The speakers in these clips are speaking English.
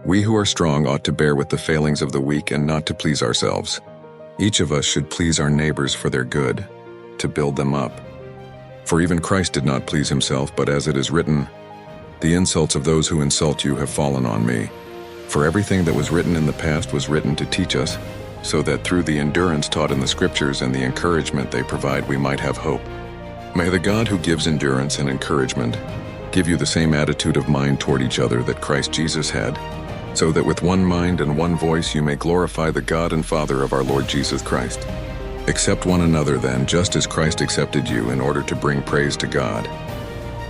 We who are strong ought to bear with the failings of the weak and not to please ourselves. Each of us should please our neighbors for their good, to build them up. For even Christ did not please himself, but as it is written, "The insults of those who insult you have fallen on me." For everything that was written in the past was written to teach us, so that through the endurance taught in the Scriptures and the encouragement they provide we might have hope. May the God who gives endurance and encouragement give you the same attitude of mind toward each other that Christ Jesus had, so that with one mind and one voice you may glorify the God and Father of our Lord Jesus Christ. Accept one another then, just as Christ accepted you, in order to bring praise to God.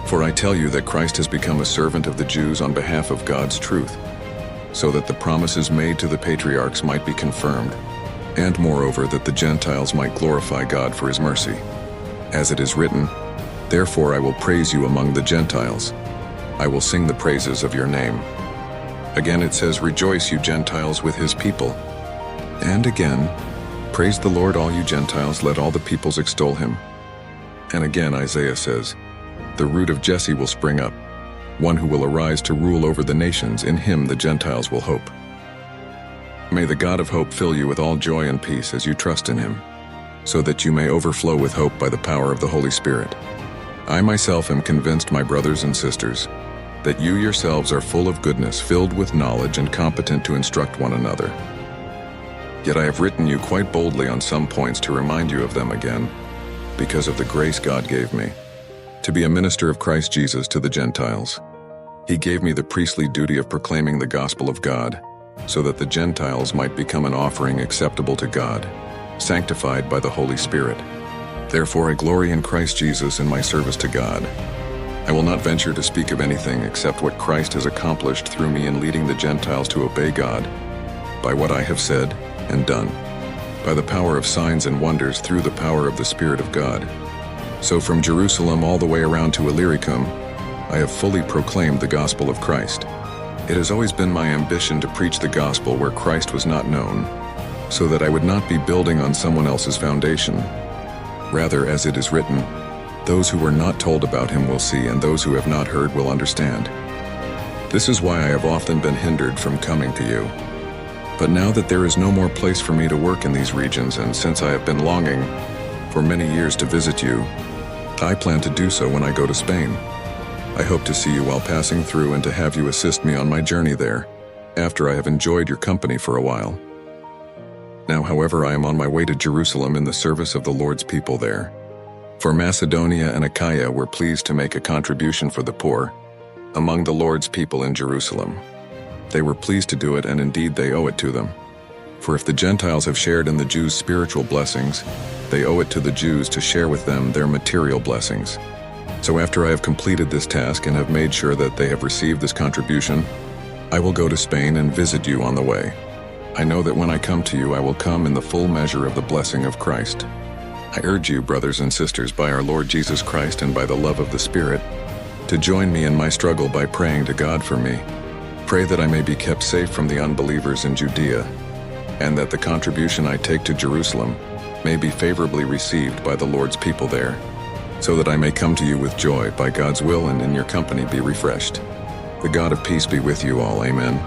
For I tell you that Christ has become a servant of the Jews on behalf of God's truth, so that the promises made to the patriarchs might be confirmed, and moreover that the Gentiles might glorify God for his mercy. As it is written, "Therefore I will praise you among the Gentiles. I will sing the praises of your name." Again it says, "Rejoice, you Gentiles, with his people." And again, "Praise the Lord, all you Gentiles, let all the peoples extol him." And again Isaiah says, "The root of Jesse will spring up, one who will arise to rule over the nations. In him the Gentiles will hope." May the God of hope fill you with all joy and peace as you trust in him, so that you may overflow with hope by the power of the Holy Spirit. I myself am convinced, my brothers and sisters, that you yourselves are full of goodness, filled with knowledge, and competent to instruct one another. Yet I have written you quite boldly on some points to remind you of them again, because of the grace God gave me, to be a minister of Christ Jesus to the Gentiles. He gave me the priestly duty of proclaiming the gospel of God, so that the Gentiles might become an offering acceptable to God, sanctified by the Holy Spirit. Therefore I glory in Christ Jesus in my service to God. I will not venture to speak of anything except what Christ has accomplished through me in leading the Gentiles to obey God, by what I have said and done, by the power of signs and wonders through the power of the Spirit of God. So from Jerusalem all the way around to Illyricum, I have fully proclaimed the gospel of Christ. It has always been my ambition to preach the gospel where Christ was not known, so that I would not be building on someone else's foundation. Rather, as it is written, "Those who were not told about him will see, and those who have not heard will understand." This is why I have often been hindered from coming to you. But now that there is no more place for me to work in these regions, and since I have been longing for many years to visit you, I plan to do so when I go to Spain. I hope to see you while passing through and to have you assist me on my journey there, after I have enjoyed your company for a while. Now, however, I am on my way to Jerusalem in the service of the Lord's people there. For Macedonia and Achaia were pleased to make a contribution for the poor among the Lord's people in Jerusalem. They were pleased to do it, and indeed they owe it to them. For if the Gentiles have shared in the Jews' spiritual blessings, they owe it to the Jews to share with them their material blessings. So after I have completed this task and have made sure that they have received this contribution, I will go to Spain and visit you on the way. I know that when I come to you, I will come in the full measure of the blessing of Christ. I urge you, brothers and sisters, by our Lord Jesus Christ and by the love of the Spirit, to join me in my struggle by praying to God for me. Pray that I may be kept safe from the unbelievers in Judea, and that the contribution I take to Jerusalem may be favorably received by the Lord's people there, so that I may come to you with joy by God's will and in your company be refreshed. The God of peace be with you all. Amen.